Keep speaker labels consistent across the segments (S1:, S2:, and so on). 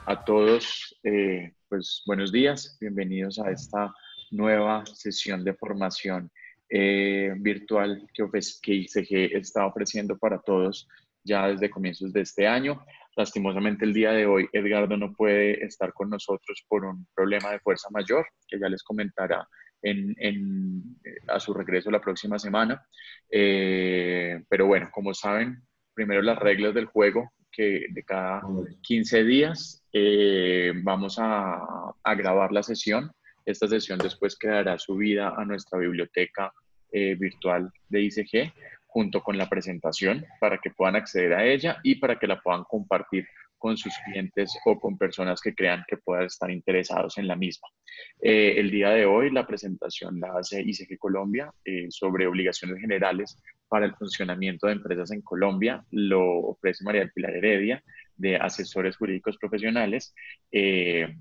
S1: A todos, pues buenos días, bienvenidos a esta nueva sesión de formación virtual que ICG está ofreciendo para todos ya desde comienzos de este año. Lastimosamente el día de hoy Edgardo no puede estar con nosotros por un problema de fuerza mayor, que ya les comentará a su regreso la próxima semana. Pero bueno, como saben, primero las reglas del juego, que de cada 15 días vamos a grabar la sesión. Esta sesión después quedará subida a nuestra biblioteca virtual de ICG junto con la presentación para que puedan acceder a ella y para que la puedan compartir con sus clientes o con personas que crean que puedan estar interesados en la misma. El día de hoy la presentación la hace ICG Colombia sobre obligaciones generales para el funcionamiento de empresas en Colombia. Lo ofrece María del Pilar Heredia, de Asesores Jurídicos Profesionales,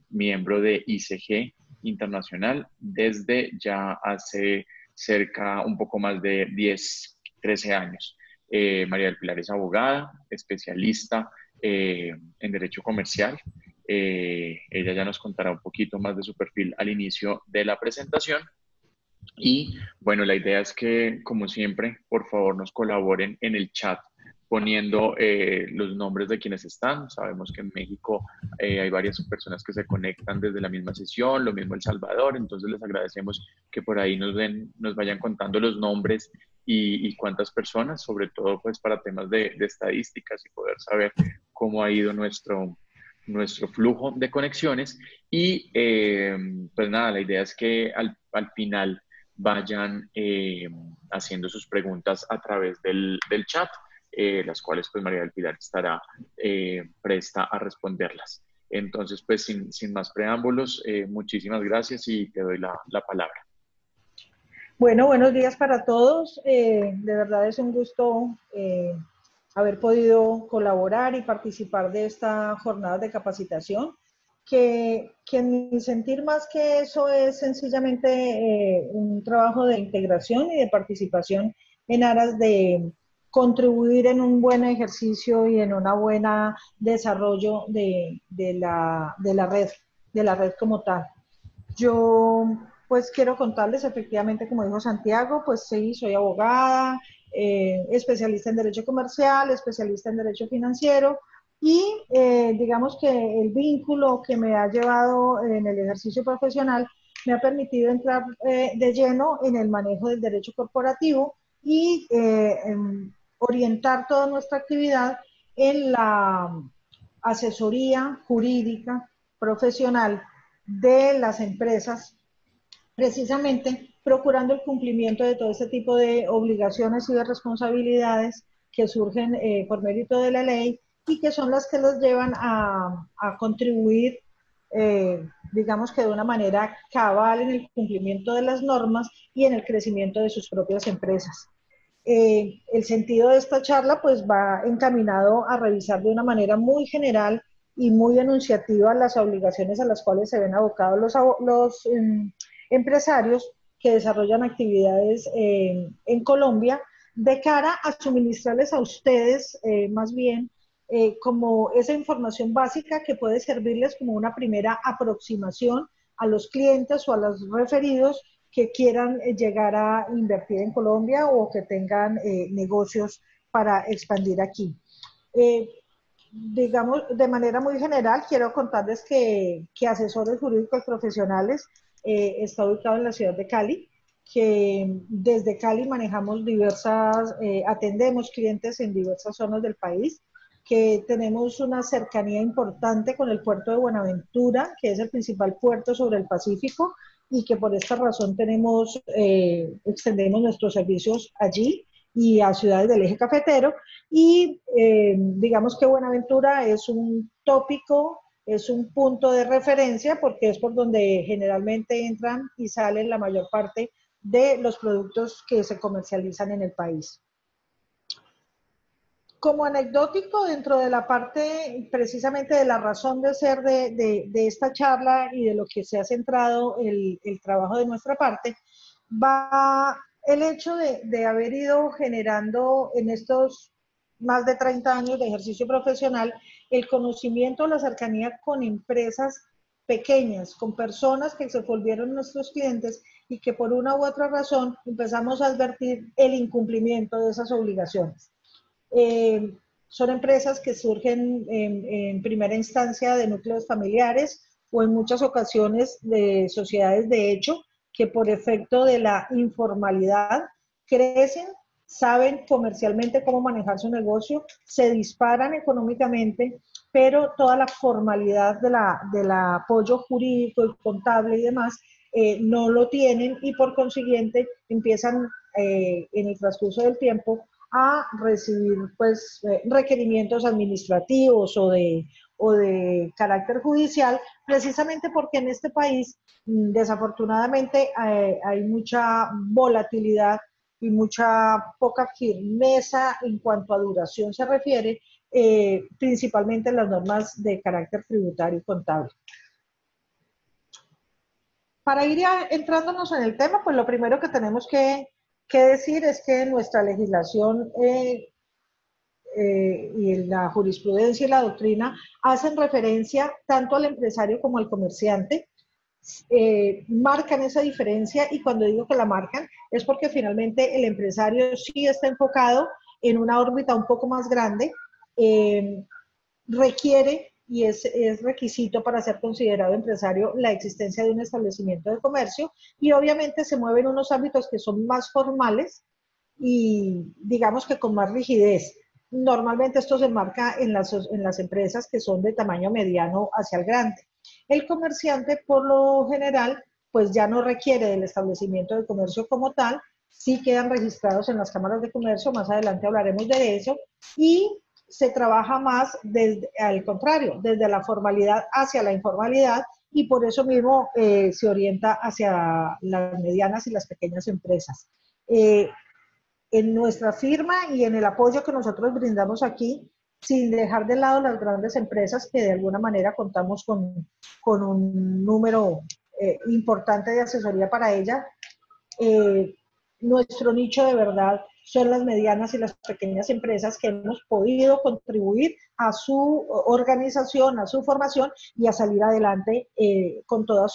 S1: miembro de ICG Internacional desde ya hace un poco más de 10, 13 años. María del Pilar es abogada, especialista en Derecho Comercial. Ella ya nos contará un poquito más de su perfil al inicio de la presentación. Y bueno, la idea es que, como siempre, por favor nos colaboren en el chat poniendo los nombres de quienes están. Sabemos que en México hay varias personas que se conectan desde la misma sesión, lo mismo El Salvador, entonces les agradecemos que por ahí nos vayan contando los nombres y cuántas personas, sobre todo pues para temas de estadísticas y poder saber cómo ha ido nuestro flujo de conexiones. Y pues nada, la idea es que al final vayan haciendo sus preguntas a través del chat, las cuales pues María del Pilar estará presta a responderlas. Entonces, pues sin más preámbulos, muchísimas gracias y te doy la palabra.
S2: Bueno, buenos días para todos. De verdad es un gusto haber podido colaborar y participar de esta jornada de capacitación, que en mi sentir más que eso es sencillamente un trabajo de integración y de participación en aras de contribuir en un buen ejercicio y en una buena desarrollo de la red como tal. Yo pues quiero contarles efectivamente, como dijo Santiago, pues sí, soy abogada, especialista en derecho comercial, especialista en derecho financiero y digamos que el vínculo que me ha llevado en el ejercicio profesional me ha permitido entrar de lleno en el manejo del derecho corporativo y orientar toda nuestra actividad en la asesoría jurídica profesional de las empresas, precisamente procurando el cumplimiento de todo este tipo de obligaciones y de responsabilidades que surgen por mérito de la ley y que son las que los llevan a contribuir, digamos que de una manera cabal en el cumplimiento de las normas y en el crecimiento de sus propias empresas. El sentido de esta charla pues va encaminado a revisar de una manera muy general y muy enunciativa las obligaciones a las cuales se ven abocados los empresarios que desarrollan actividades en Colombia, de cara a suministrarles a ustedes más bien como esa información básica que puede servirles como una primera aproximación a los clientes o a los referidos que quieran llegar a invertir en Colombia o que tengan negocios para expandir aquí. Digamos, de manera muy general, quiero contarles que Asesores Jurídicos Profesionales está ubicado en la ciudad de Cali, que desde Cali manejamos atendemos clientes en diversas zonas del país, que tenemos una cercanía importante con el puerto de Buenaventura, que es el principal puerto sobre el Pacífico, y que por esta razón extendemos nuestros servicios allí y a ciudades del eje cafetero. Y digamos que Buenaventura es un tópico, es un punto de referencia porque es por donde generalmente entran y salen la mayor parte de los productos que se comercializan en el país. Como anecdótico, dentro de la parte precisamente de la razón de ser de esta charla y de lo que se ha centrado el trabajo de nuestra parte, va el hecho de haber ido generando en estos más de 30 años de ejercicio profesional, el conocimiento, la cercanía con empresas pequeñas, con personas que se volvieron nuestros clientes y que por una u otra razón empezamos a advertir el incumplimiento de esas obligaciones. Eh, Son empresas que surgen en primera instancia de núcleos familiares o en muchas ocasiones de sociedades de hecho que por efecto de la informalidad crecen, saben comercialmente cómo manejar su negocio, se disparan económicamente, pero toda la formalidad del apoyo jurídico y contable y demás no lo tienen y por consiguiente empiezan en el transcurso del tiempo a recibir pues, requerimientos administrativos o de carácter judicial, precisamente porque en este país desafortunadamente hay mucha volatilidad y mucha poca firmeza en cuanto a duración se refiere, principalmente en las normas de carácter tributario y contable. Para ir entrándonos en el tema, pues lo primero que tenemos que decir es que nuestra legislación y la jurisprudencia y la doctrina hacen referencia tanto al empresario como al comerciante, marcan esa diferencia y cuando digo que la marcan es porque finalmente el empresario sí está enfocado en una órbita un poco más grande, requiere y es requisito para ser considerado empresario la existencia de un establecimiento de comercio y obviamente se mueve en unos ámbitos que son más formales y digamos que con más rigidez. Normalmente esto se marca en las empresas que son de tamaño mediano hacia el grande. El comerciante por lo general pues ya no requiere del establecimiento de comercio como tal, sí quedan registrados en las cámaras de comercio, más adelante hablaremos de eso, y se trabaja más desde, al contrario, desde la formalidad hacia la informalidad y por eso mismo se orienta hacia las medianas y las pequeñas empresas. En nuestra firma y en el apoyo que nosotros brindamos aquí, sin dejar de lado las grandes empresas que de alguna manera contamos con un número importante de asesoría para ella, nuestro nicho de verdad son las medianas y las pequeñas empresas que hemos podido contribuir a su organización, a su formación y a salir adelante con todo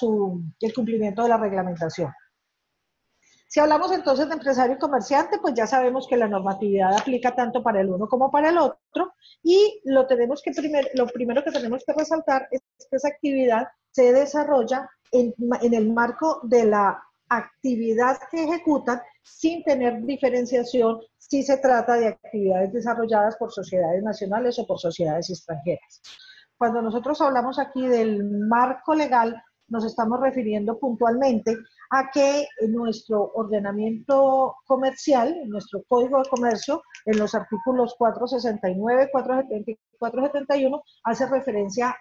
S2: el cumplimiento de la reglamentación. Si hablamos entonces de empresario y comerciante, pues ya sabemos que la normatividad aplica tanto para el uno como para el otro y lo primero que tenemos que resaltar es que esa actividad se desarrolla en el marco de la actividad que ejecutan sin tener diferenciación si se trata de actividades desarrolladas por sociedades nacionales o por sociedades extranjeras. Cuando nosotros hablamos aquí del marco legal, nos estamos refiriendo puntualmente a que en nuestro ordenamiento comercial, en nuestro Código de Comercio, en los artículos 469, 470 y 471, hace referencia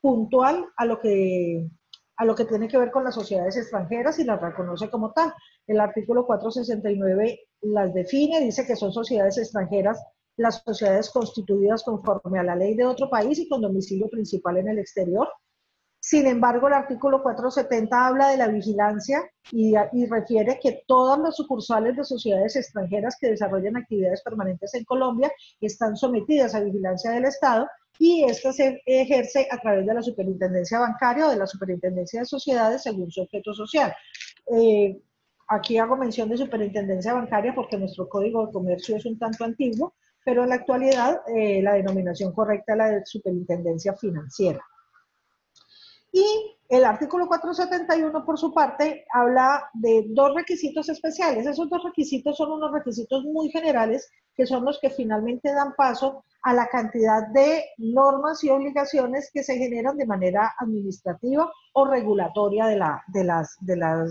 S2: puntual a lo que tiene que ver con las sociedades extranjeras y las reconoce como tal. El artículo 469 las define, dice que son sociedades extranjeras las sociedades constituidas conforme a la ley de otro país y con domicilio principal en el exterior. Sin embargo, el artículo 470 habla de la vigilancia y refiere que todas las sucursales de sociedades extranjeras que desarrollan actividades permanentes en Colombia están sometidas a vigilancia del Estado y esta se ejerce a través de la Superintendencia Bancaria o de la Superintendencia de Sociedades según su objeto social. Aquí hago mención de Superintendencia Bancaria porque nuestro Código de Comercio es un tanto antiguo, pero en la actualidad la denominación correcta es la de Superintendencia Financiera. Y el artículo 471, por su parte, habla de dos requisitos especiales. Esos dos requisitos son unos requisitos muy generales que son los que finalmente dan paso a la cantidad de normas y obligaciones que se generan de manera administrativa o regulatoria de las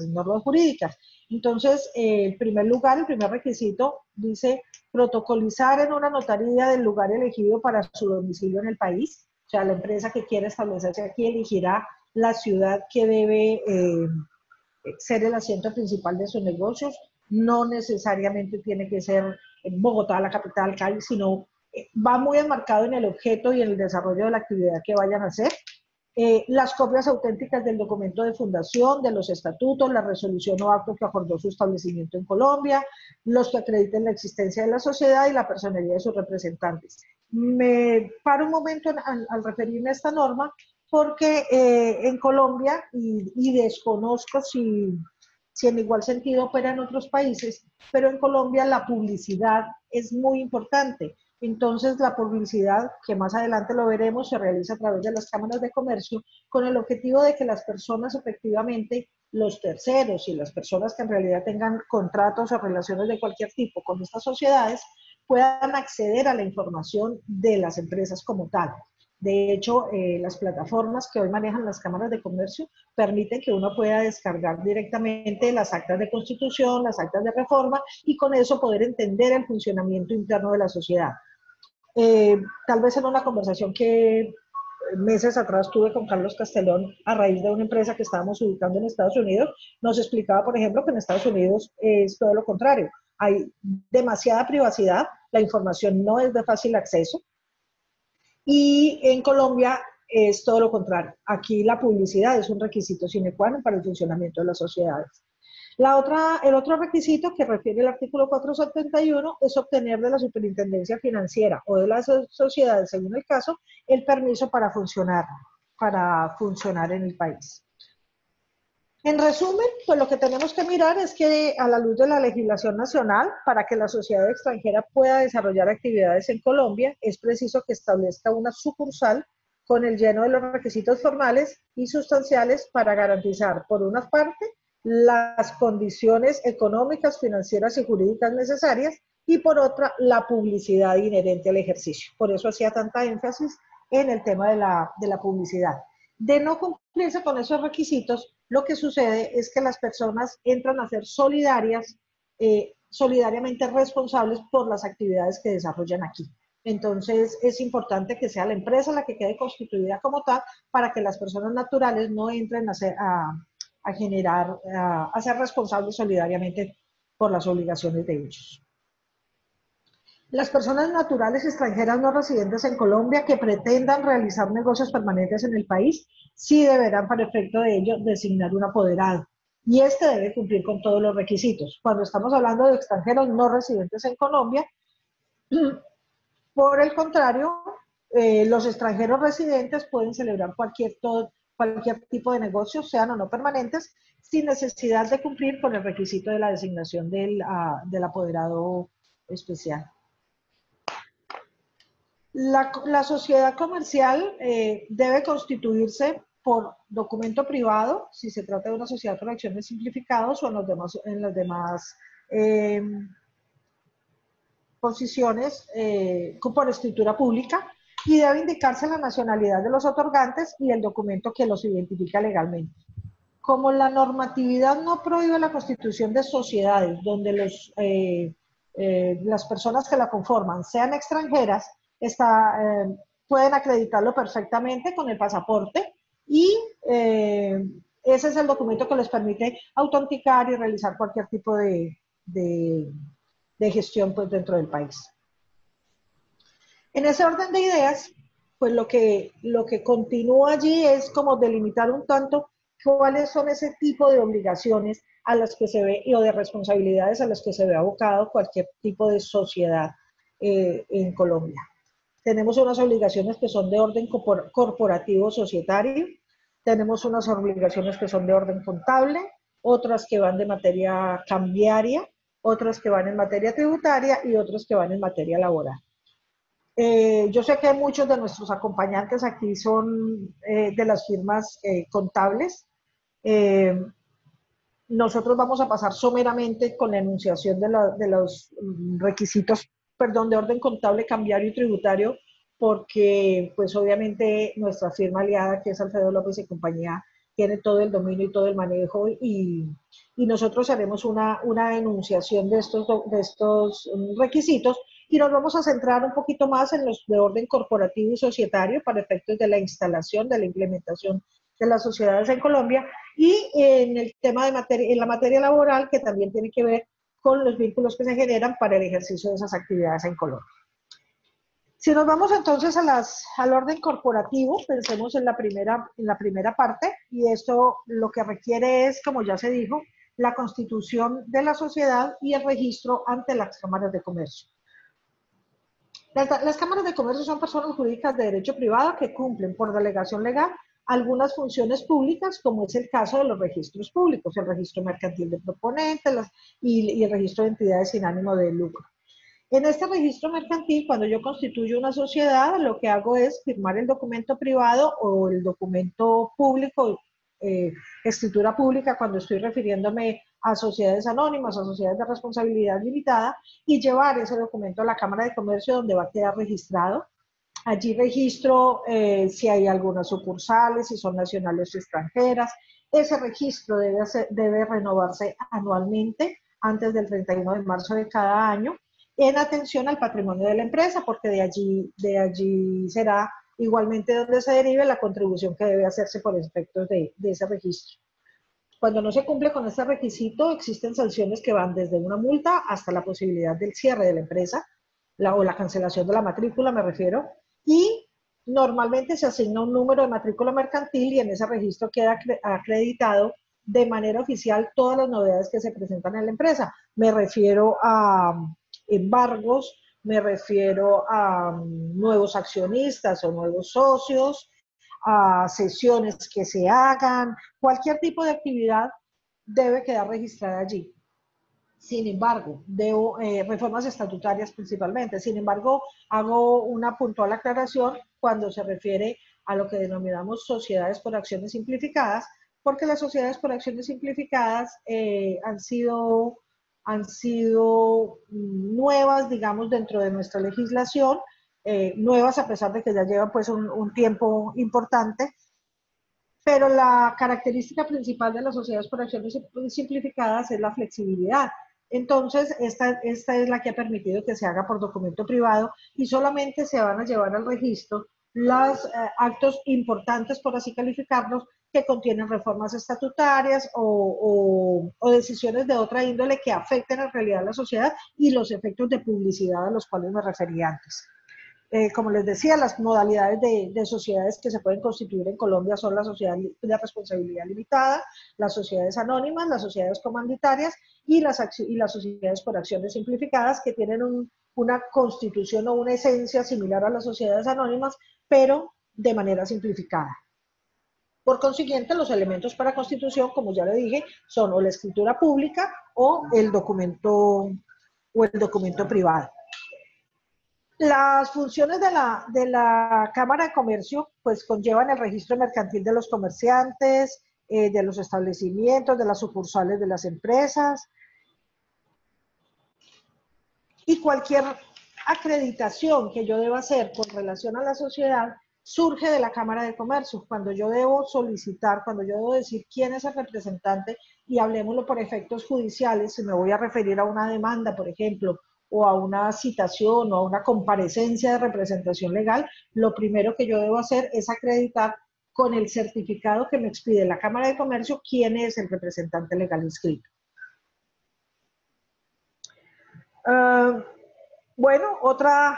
S2: normas jurídicas. Entonces, en primer lugar, el primer requisito dice protocolizar en una notaría del lugar elegido para su domicilio en el país. O sea, la empresa que quiera establecerse aquí elegirá la ciudad que debe ser el asiento principal de sus negocios. No necesariamente tiene que ser en Bogotá, la capital, Cali, sino va muy enmarcado en el objeto y en el desarrollo de la actividad que vayan a hacer. las copias auténticas del documento de fundación, de los estatutos, la resolución o acto que acordó su establecimiento en Colombia, los que acrediten la existencia de la sociedad y la personalidad de sus representantes. Me paro un momento al referirme a esta norma porque en Colombia, y desconozco si en igual sentido opera en otros países, pero en Colombia la publicidad es muy importante. Entonces, la publicidad, que más adelante lo veremos, se realiza a través de las cámaras de comercio con el objetivo de que las personas efectivamente, los terceros y las personas que en realidad tengan contratos o relaciones de cualquier tipo con estas sociedades, puedan acceder a la información de las empresas como tal. De hecho, las plataformas que hoy manejan las cámaras de comercio permiten que uno pueda descargar directamente las actas de constitución, las actas de reforma y con eso poder entender el funcionamiento interno de la sociedad. Tal vez en una conversación que meses atrás tuve con Carlos Castelón a raíz de una empresa que estábamos ubicando en Estados Unidos, nos explicaba, por ejemplo, que en Estados Unidos es todo lo contrario. Hay demasiada privacidad, la información no es de fácil acceso, y en Colombia es todo lo contrario. Aquí la publicidad es un requisito sine qua non para el funcionamiento de las sociedades. El otro requisito que refiere el artículo 471 es obtener de la Superintendencia Financiera o de las sociedades, según el caso, el permiso para funcionar en el país. En resumen, pues lo que tenemos que mirar es que a la luz de la legislación nacional, para que la sociedad extranjera pueda desarrollar actividades en Colombia, es preciso que establezca una sucursal con el lleno de los requisitos formales y sustanciales para garantizar, por una parte, las condiciones económicas, financieras y jurídicas necesarias y por otra, la publicidad inherente al ejercicio. Por eso hacía tanta énfasis en el tema de la publicidad. De no cumplirse con esos requisitos, lo que sucede es que las personas entran a ser solidariamente responsables por las actividades que desarrollan aquí. Entonces, es importante que sea la empresa la que quede constituida como tal para que las personas naturales no entren a ser responsables solidariamente por las obligaciones de ellos. Las personas naturales extranjeras no residentes en Colombia que pretendan realizar negocios permanentes en el país, sí deberán, para efecto de ello, designar un apoderado. Y este debe cumplir con todos los requisitos. Cuando estamos hablando de extranjeros no residentes en Colombia, por el contrario, los extranjeros residentes pueden celebrar cualquier tipo de negocios, sean o no permanentes, sin necesidad de cumplir con el requisito de la designación del apoderado especial. La sociedad comercial debe constituirse por documento privado, si se trata de una sociedad con acciones simplificadas o en las demás posiciones por escritura pública, y debe indicarse la nacionalidad de los otorgantes y el documento que los identifica legalmente. Como la normatividad no prohíbe la constitución de sociedades donde las personas que la conforman sean extranjeras, pueden acreditarlo perfectamente con el pasaporte y ese es el documento que les permite autenticar y realizar cualquier tipo de gestión pues, dentro del país. En ese orden de ideas, pues lo que continúa allí es como delimitar un tanto cuáles son ese tipo de obligaciones a las que se ve, o de responsabilidades a las que se ve abocado cualquier tipo de sociedad en Colombia. Tenemos unas obligaciones que son de orden corporativo societario, tenemos unas obligaciones que son de orden contable, otras que van de materia cambiaria, otras que van en materia tributaria y otras que van en materia laboral. Yo sé que muchos de nuestros acompañantes aquí son de las firmas contables. Nosotros vamos a pasar someramente con la enunciación de los requisitos, perdón, de orden contable, cambiario y tributario, porque pues obviamente nuestra firma aliada, que es Alfredo López y compañía, tiene todo el dominio y todo el manejo y nosotros haremos una enunciación de estos requisitos y nos vamos a centrar un poquito más en los de orden corporativo y societario para efectos de la instalación, de la implementación de las sociedades en Colombia y en el tema en la materia laboral, que también tiene que ver con los vínculos que se generan para el ejercicio de esas actividades en Colombia. Si nos vamos entonces al orden corporativo, pensemos en la primera parte, y esto lo que requiere es, como ya se dijo, la constitución de la sociedad y el registro ante las cámaras de comercio. Las cámaras de comercio son personas jurídicas de derecho privado que cumplen por delegación legal algunas funciones públicas, como es el caso de los registros públicos, el registro mercantil de proponentes y el registro de entidades sin ánimo de lucro. En este registro mercantil, cuando yo constituyo una sociedad, lo que hago es firmar el documento privado o el documento público, escritura pública, cuando estoy refiriéndome a sociedades anónimas, a sociedades de responsabilidad limitada, y llevar ese documento a la Cámara de Comercio donde va a quedar registrado. Allí registro si hay algunas sucursales, si son nacionales o extranjeras. Ese registro debe renovarse anualmente antes del 31 de marzo de cada año, en atención al patrimonio de la empresa, porque de allí será igualmente donde se derive la contribución que debe hacerse por efectos de ese registro. Cuando no se cumple con este requisito, existen sanciones que van desde una multa hasta la posibilidad del cierre de la empresa, o la cancelación de la matrícula, me refiero, y normalmente se asigna un número de matrícula mercantil y en ese registro queda acreditado de manera oficial todas las novedades que se presentan en la empresa. Me refiero a embargos, me refiero a nuevos accionistas o nuevos socios, a sesiones que se hagan, cualquier tipo de actividad debe quedar registrada allí. Sin embargo, reformas estatutarias principalmente, sin embargo, hago una puntual aclaración cuando se refiere a lo que denominamos sociedades por acciones simplificadas, porque las sociedades por acciones simplificadas han sido nuevas, digamos, dentro de nuestra legislación, nuevas a pesar de que ya llevan pues un tiempo importante, pero la característica principal de las sociedades por acciones simplificadas es la flexibilidad. Entonces, esta es la que ha permitido que se haga por documento privado y solamente se van a llevar al registro los actos importantes, por así calificarlos, que contienen reformas estatutarias o decisiones de otra índole que afecten en realidad a la sociedad y los efectos de publicidad a los cuales me refería antes. Como les decía, las modalidades de sociedades que se pueden constituir en Colombia son la sociedad de responsabilidad limitada, las sociedades anónimas, las sociedades comanditarias y las sociedades por acciones simplificadas, que tienen una constitución o una esencia similar a las sociedades anónimas, pero de manera simplificada. Por consiguiente, los elementos para constitución, como ya le dije, son o la escritura pública o el documento privado. Las funciones de la Cámara de Comercio pues conllevan el registro mercantil de los comerciantes, de los establecimientos, de las sucursales de las empresas, y cualquier acreditación que yo deba hacer con relación a la sociedad surge de la Cámara de Comercio. Cuando yo debo solicitar, cuando yo debo decir quién es el representante, y hablemoslo por efectos judiciales, si me voy a referir a una demanda, por ejemplo, o a una citación o a una comparecencia de representación legal, lo primero que yo debo hacer es acreditar con el certificado que me expide la Cámara de Comercio quién es el representante legal inscrito. Bueno, otra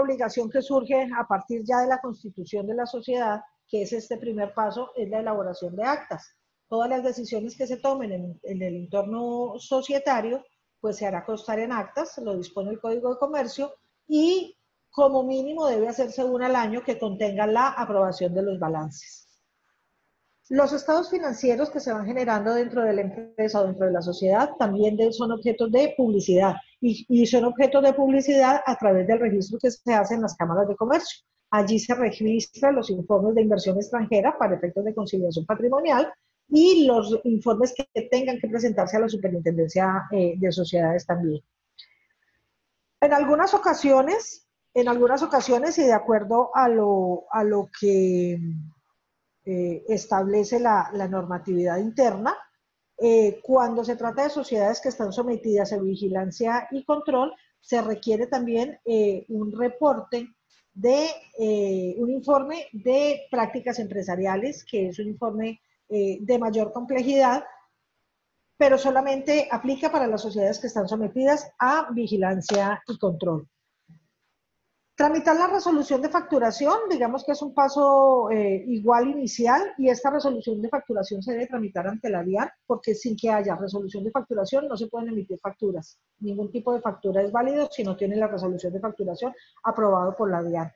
S2: obligación que surge a partir ya de la constitución de la sociedad, que es este primer paso, es la elaboración de actas. Todas las decisiones que se tomen en el entorno societario, pues se hará constar en actas, lo dispone el Código de Comercio, y como mínimo debe hacerse una al año que contenga la aprobación de los balances. Los estados financieros que se van generando dentro de la empresa o dentro de la sociedad también son objetos de publicidad y son objetos de publicidad a través del registro que se hace en las cámaras de comercio. Allí se registran los informes de inversión extranjera para efectos de conciliación patrimonial y los informes que tengan que presentarse a la Superintendencia de Sociedades también. En algunas ocasiones y de acuerdo a lo que establece la normatividad interna, cuando se trata de sociedades que están sometidas a vigilancia y control, se requiere también un reporte un informe de prácticas empresariales, que es un informe de mayor complejidad, pero solamente aplica para las sociedades que están sometidas a vigilancia y control. Tramitar la resolución de facturación, digamos que es un paso igual inicial, y esta resolución de facturación se debe tramitar ante la DIAN, porque sin que haya resolución de facturación no se pueden emitir facturas. Ningún tipo de factura es válido si no tiene la resolución de facturación aprobado por la DIAN.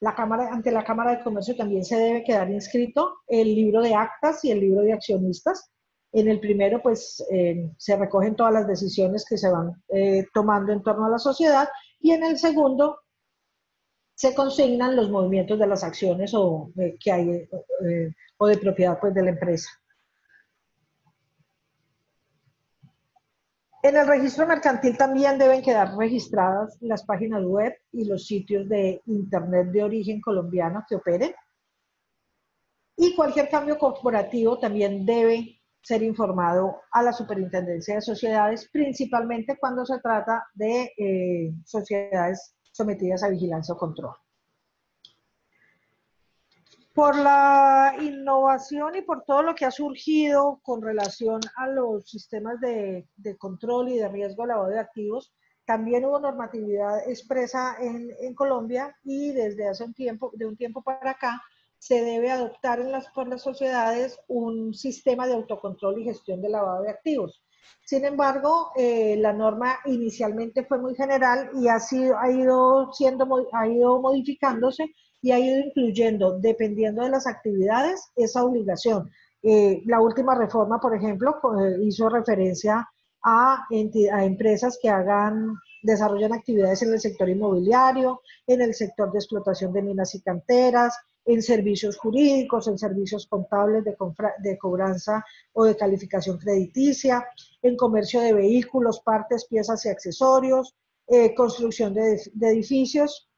S2: Ante la Cámara de Comercio también se debe quedar inscrito el libro de actas y el libro de accionistas. En el primero, pues, se recogen todas las decisiones que se van tomando en torno a la sociedad, y en el segundo se consignan los movimientos de las acciones que hay o de propiedad, pues, de la empresa. En el registro mercantil también deben quedar registradas las páginas web y los sitios de internet de origen colombiano que operen. Y cualquier cambio corporativo también debe ser informado a la Superintendencia de Sociedades, principalmente cuando se trata de sociedades sometidas a vigilancia o control. Por la innovación y por todo lo que ha surgido con relación a los sistemas de control y de riesgo de lavado de activos, también hubo normatividad expresa en Colombia, y desde hace de un tiempo para acá, se debe adoptar por las sociedades un sistema de autocontrol y gestión de lavado de activos. Sin embargo, la norma inicialmente fue muy general y ha ido modificándose y ha ido incluyendo, dependiendo de las actividades, esa obligación. La última reforma, por ejemplo, hizo referencia a empresas que desarrollan actividades en el sector inmobiliario, en el sector de explotación de minas y canteras, en servicios jurídicos, en servicios contables de cobranza o de calificación crediticia, en comercio de vehículos, partes, piezas y accesorios, construcción de edificios.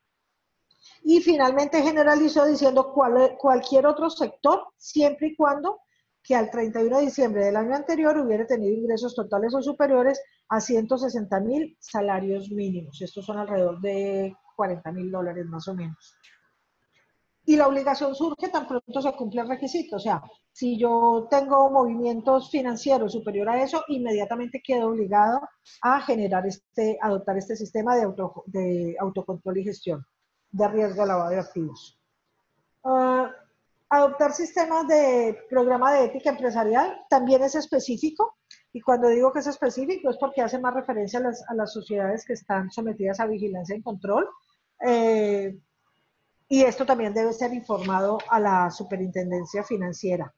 S2: Y finalmente generalizó diciendo cualquier otro sector, siempre y cuando que al 31 de diciembre del año anterior hubiera tenido ingresos totales o superiores a 160.000 salarios mínimos. Estos son alrededor de $40.000 más o menos. Y la obligación surge tan pronto se cumple el requisito. O sea, si yo tengo movimientos financieros superior a eso, inmediatamente quedo obligado a adoptar este sistema de autocontrol y gestión de riesgo de lavado de activos. Adoptar sistemas de programa de ética empresarial también es específico, y cuando digo que es específico es porque hace más referencia a las sociedades que están sometidas a vigilancia y control, y esto también debe ser informado a la Superintendencia Financiera.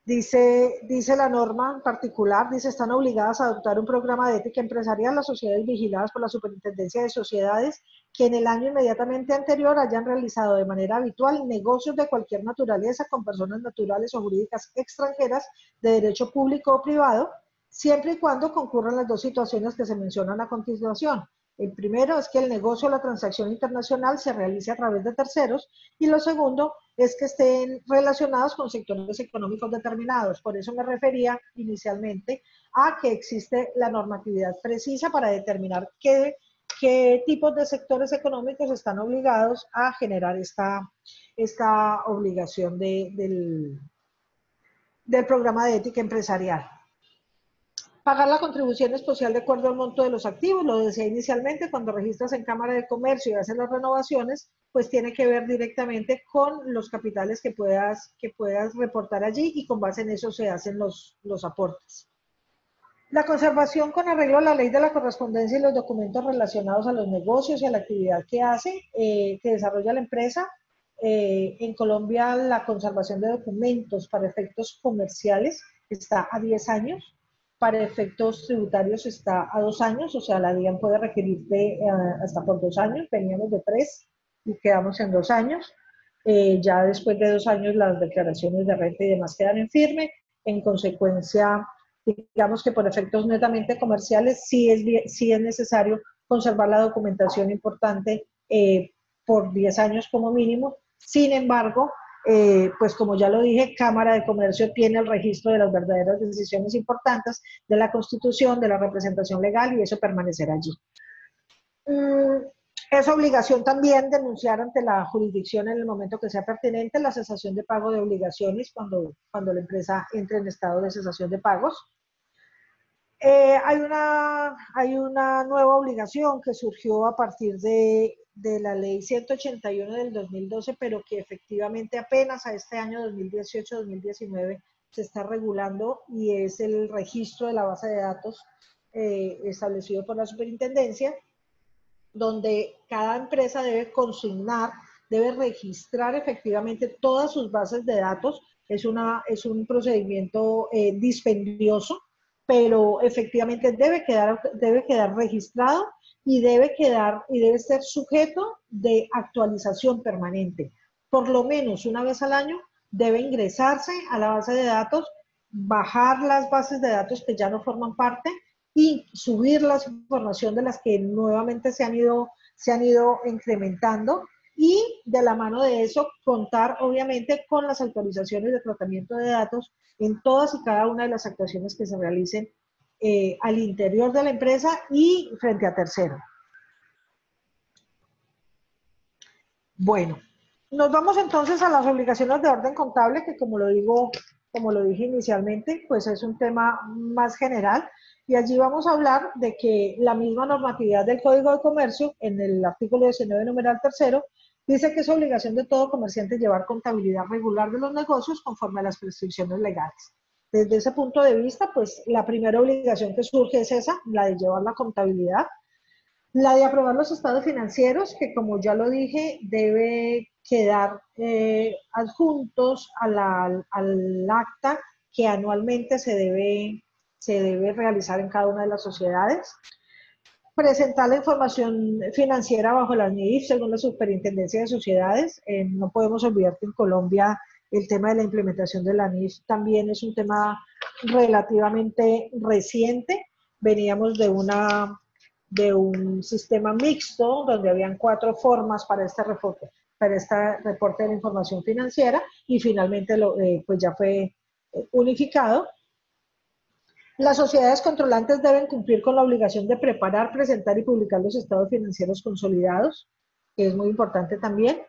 S2: Dice la norma en particular, están obligadas a adoptar un programa de ética empresarial las sociedades vigiladas por la Superintendencia de Sociedades que en el año inmediatamente anterior hayan realizado de manera habitual negocios de cualquier naturaleza con personas naturales o jurídicas extranjeras de derecho público o privado, siempre y cuando concurran las dos situaciones que se mencionan a continuación. El primero es que el negocio o la transacción internacional se realice a través de terceros, y lo segundo es que estén relacionados con sectores económicos determinados. Por eso me refería inicialmente a que existe la normatividad precisa para determinar qué tipos de sectores económicos están obligados a generar esta obligación del programa de ética empresarial. Pagar la contribución especial de acuerdo al monto de los activos, lo decía inicialmente, cuando registras en Cámara de Comercio y haces las renovaciones, pues tiene que ver directamente con los capitales que puedas reportar allí, y con base en eso se hacen los aportes. La conservación con arreglo a la ley de la correspondencia y los documentos relacionados a los negocios y a la actividad que desarrolla la empresa. En Colombia la conservación de documentos para efectos comerciales está a 10 años. Para efectos tributarios está a 2 años, o sea, la DIAN puede requerirte hasta por 2 años. Veníamos de 3 y quedamos en 2 años. Ya después de 2 años las declaraciones de renta y demás quedan en firme. En consecuencia, digamos que por efectos netamente comerciales sí es necesario conservar la documentación importante por 10 años como mínimo. Sin embargo, pues como ya lo dije, Cámara de Comercio tiene el registro de las verdaderas decisiones importantes de la Constitución, de la representación legal, y eso permanecerá allí. Es obligación también denunciar ante la jurisdicción en el momento que sea pertinente la cesación de pago de obligaciones cuando la empresa entre en estado de cesación de pagos. Hay una nueva obligación que surgió a partir de la ley 181 del 2012, pero que efectivamente apenas a este año 2018-2019 se está regulando, y es el registro de la base de datos establecido por la superintendencia, donde cada empresa debe consignar, debe registrar efectivamente todas sus bases de datos. Es un procedimiento dispendioso, pero efectivamente debe quedar registrado y debe ser sujeto de actualización permanente. Por lo menos una vez al año debe ingresarse a la base de datos, bajar las bases de datos que ya no forman parte y subir la información de las que nuevamente se han ido incrementando, y de la mano de eso contar obviamente con las autorizaciones de tratamiento de datos en todas y cada una de las actuaciones que se realicen al interior de la empresa y frente a terceros. Bueno, nos vamos entonces a las obligaciones de orden contable, que como lo dije inicialmente, pues es un tema más general, y allí vamos a hablar de que la misma normatividad del Código de Comercio, en el artículo 19, numeral tercero, dice que es obligación de todo comerciante llevar contabilidad regular de los negocios conforme a las prescripciones legales. Desde ese punto de vista, pues la primera obligación que surge es esa, la de llevar la contabilidad. La de aprobar los estados financieros, que como ya lo dije, debe quedar adjuntos al acta que anualmente se debe realizar en cada una de las sociedades. Presentar la información financiera bajo las NIF según la Superintendencia de Sociedades. No podemos olvidar que en Colombia el tema de la implementación de la NIF también es un tema relativamente reciente. Veníamos de un sistema mixto donde habían 4 formas para este reporte de la información financiera, y finalmente pues ya fue unificado. Las sociedades controlantes deben cumplir con la obligación de preparar, presentar y publicar los estados financieros consolidados, que es muy importante también.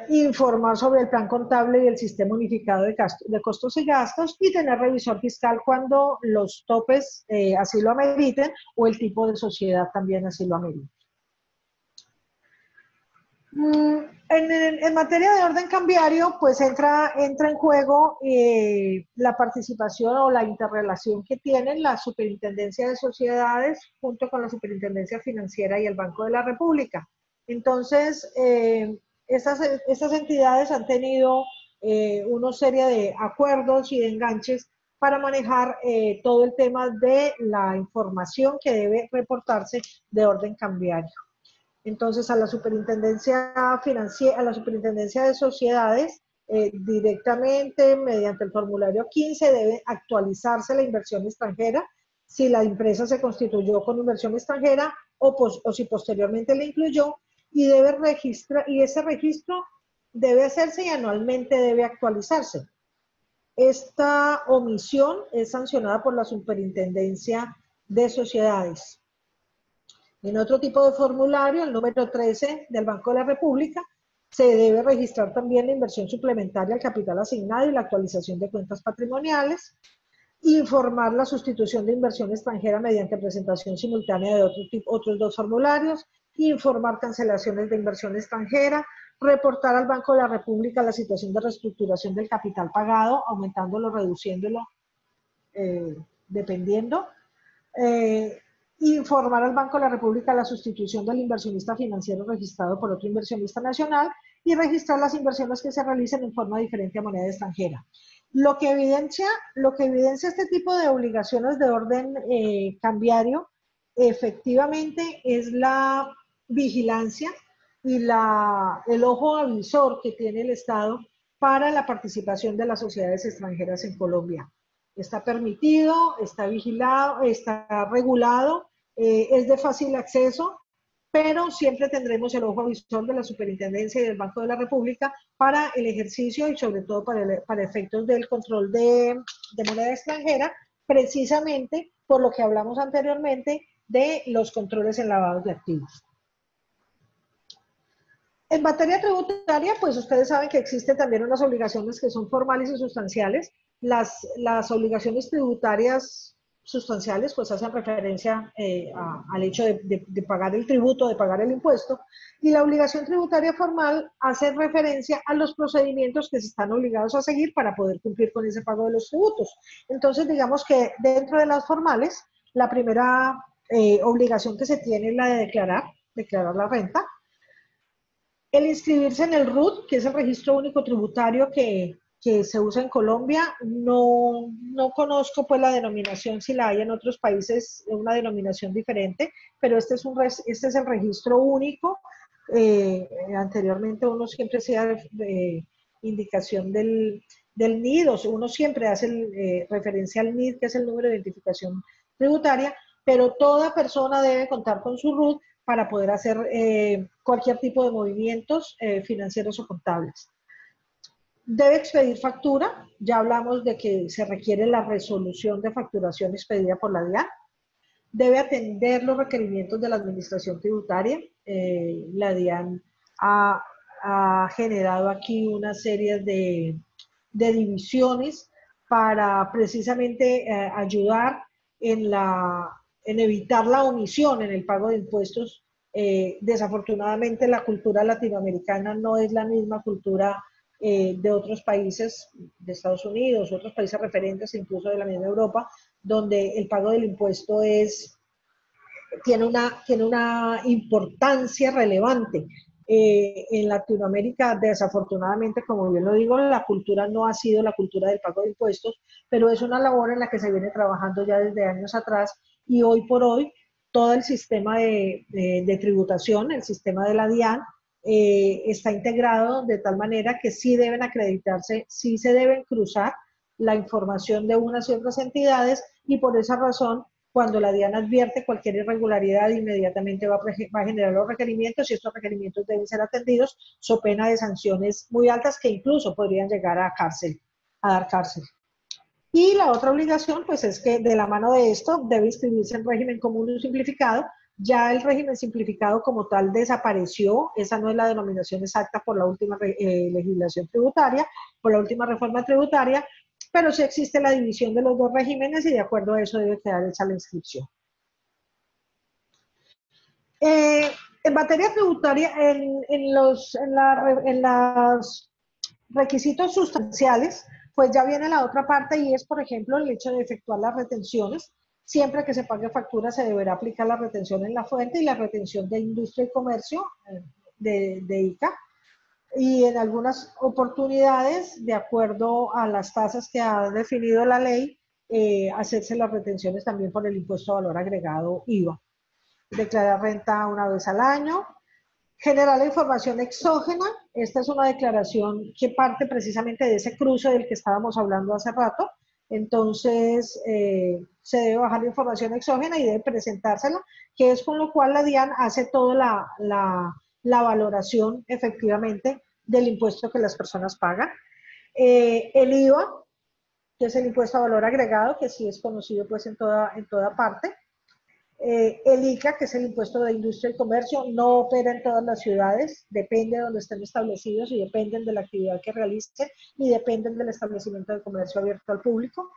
S2: Informar sobre el plan contable y el sistema unificado de costos y gastos, y tener revisor fiscal cuando los topes así lo ameriten o el tipo de sociedad también así lo amerite. En materia de orden cambiario, pues entra en juego la participación o la interrelación que tienen la Superintendencia de Sociedades junto con la Superintendencia Financiera y el Banco de la República. Entonces, estas entidades han tenido una serie de acuerdos y de enganches para manejar todo el tema de la información que debe reportarse de orden cambiario. Entonces, a la Superintendencia Financiera, a la Superintendencia de Sociedades, directamente mediante el formulario 15 debe actualizarse la inversión extranjera si la empresa se constituyó con inversión extranjera o si posteriormente la incluyó, y y ese registro debe hacerse y anualmente debe actualizarse. Esta omisión es sancionada por la Superintendencia de Sociedades. En otro tipo de formulario, el número 13 del Banco de la República, se debe registrar también la inversión suplementaria al capital asignado y la actualización de cuentas patrimoniales. Informar la sustitución de inversión extranjera mediante presentación simultánea de otros 2 formularios. Informar cancelaciones de inversión extranjera. Reportar al Banco de la República la situación de reestructuración del capital pagado, aumentándolo o reduciéndolo, dependiendo. Informar al Banco de la República la sustitución del inversionista financiero registrado por otro inversionista nacional, y registrar las inversiones que se realicen en forma diferente a moneda extranjera. Lo que evidencia este tipo de obligaciones de orden cambiario efectivamente es la vigilancia y el ojo avisor que tiene el Estado para la participación de las sociedades extranjeras en Colombia. Está permitido, está vigilado, está regulado, es de fácil acceso, pero siempre tendremos el ojo avisor de la Superintendencia y del Banco de la República para el ejercicio y sobre todo para efectos del control de moneda extranjera, precisamente por lo que hablamos anteriormente de los controles en lavados de activos. En materia tributaria, pues ustedes saben que existen también unas obligaciones que son formales y sustanciales. Las obligaciones tributarias sustanciales pues hacen referencia al hecho de pagar el tributo, de pagar el impuesto, y la obligación tributaria formal hace referencia a los procedimientos que se están obligados a seguir para poder cumplir con ese pago de los tributos. Entonces, digamos que dentro de las formales, la primera obligación que se tiene es la de declarar la renta. El inscribirse en el RUT, que es el Registro Único Tributario que se usa en Colombia, no conozco pues la denominación, si la hay en otros países, una denominación diferente, pero este es el registro único. Anteriormente uno siempre hacía indicación del NID, o sea, uno siempre hace referencia al NID, que es el número de identificación tributaria, pero toda persona debe contar con su RUT para poder hacer cualquier tipo de movimientos financieros o contables. Debe expedir factura, ya hablamos de que se requiere la resolución de facturación expedida por la DIAN. Debe atender los requerimientos de la administración tributaria. La DIAN ha generado aquí una serie de divisiones para precisamente ayudar en evitar la omisión en el pago de impuestos. Desafortunadamente la cultura latinoamericana no es la misma cultura de otros países, de Estados Unidos, otros países referentes, incluso de la misma Europa, donde el pago del impuesto tiene una importancia relevante. En Latinoamérica, desafortunadamente, como bien lo digo, la cultura no ha sido la cultura del pago de impuestos, pero es una labor en la que se viene trabajando ya desde años atrás, y hoy por hoy todo el sistema de tributación, el sistema de la DIAN, está integrado de tal manera que sí deben acreditarse, sí se deben cruzar la información de unas y otras entidades, y por esa razón, cuando la DIAN advierte cualquier irregularidad, inmediatamente va a generar los requerimientos, y estos requerimientos deben ser atendidos, so pena de sanciones muy altas que incluso podrían llegar a dar cárcel. Y la otra obligación, pues, es que de la mano de esto debe inscribirse en régimen común y simplificado. Ya el régimen simplificado como tal desapareció, esa no es la denominación exacta por la última legislación tributaria, por la última reforma tributaria, pero sí existe la división de los dos regímenes, y de acuerdo a eso debe quedar hecha la inscripción. En materia tributaria, en los requisitos sustanciales, pues ya viene la otra parte, y es, por ejemplo, el hecho de efectuar las retenciones. Siempre que se pague factura se deberá aplicar la retención en la fuente y la retención de industria y comercio de ICA. Y en algunas oportunidades, de acuerdo a las tasas que ha definido la ley, hacerse las retenciones también por el impuesto a valor agregado IVA. Declarar renta una vez al año. Generar la información exógena. Esta es una declaración que parte precisamente de ese cruce del que estábamos hablando hace rato. Entonces, se debe bajar la información exógena y debe presentársela, que es con lo cual la DIAN hace toda la valoración efectivamente del impuesto que las personas pagan. El IVA, que es el impuesto a valor agregado, que sí es conocido pues en toda parte. El ICA, que es el impuesto de industria y comercio, no opera en todas las ciudades, depende de donde estén establecidos y dependen de la actividad que realicen y dependen del establecimiento de comercio abierto al público.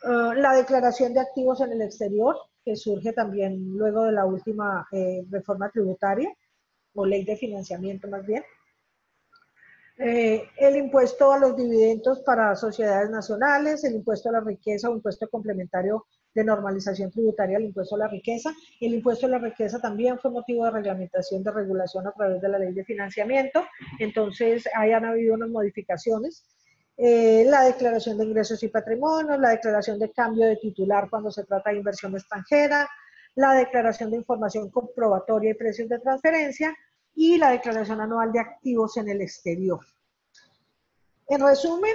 S2: La declaración de activos en el exterior, que surge también luego de la última reforma tributaria, o ley de financiamiento más bien. El impuesto a los dividendos para sociedades nacionales, el impuesto a la riqueza o impuesto complementario de normalización tributaria al impuesto a la riqueza. El impuesto a la riqueza también fue motivo de reglamentación, de regulación a través de la ley de financiamiento, entonces hayan habido unas modificaciones. La declaración de ingresos y patrimonio, la declaración de cambio de titular cuando se trata de inversión extranjera, la declaración de información comprobatoria y precios de transferencia, y la declaración anual de activos en el exterior. En resumen,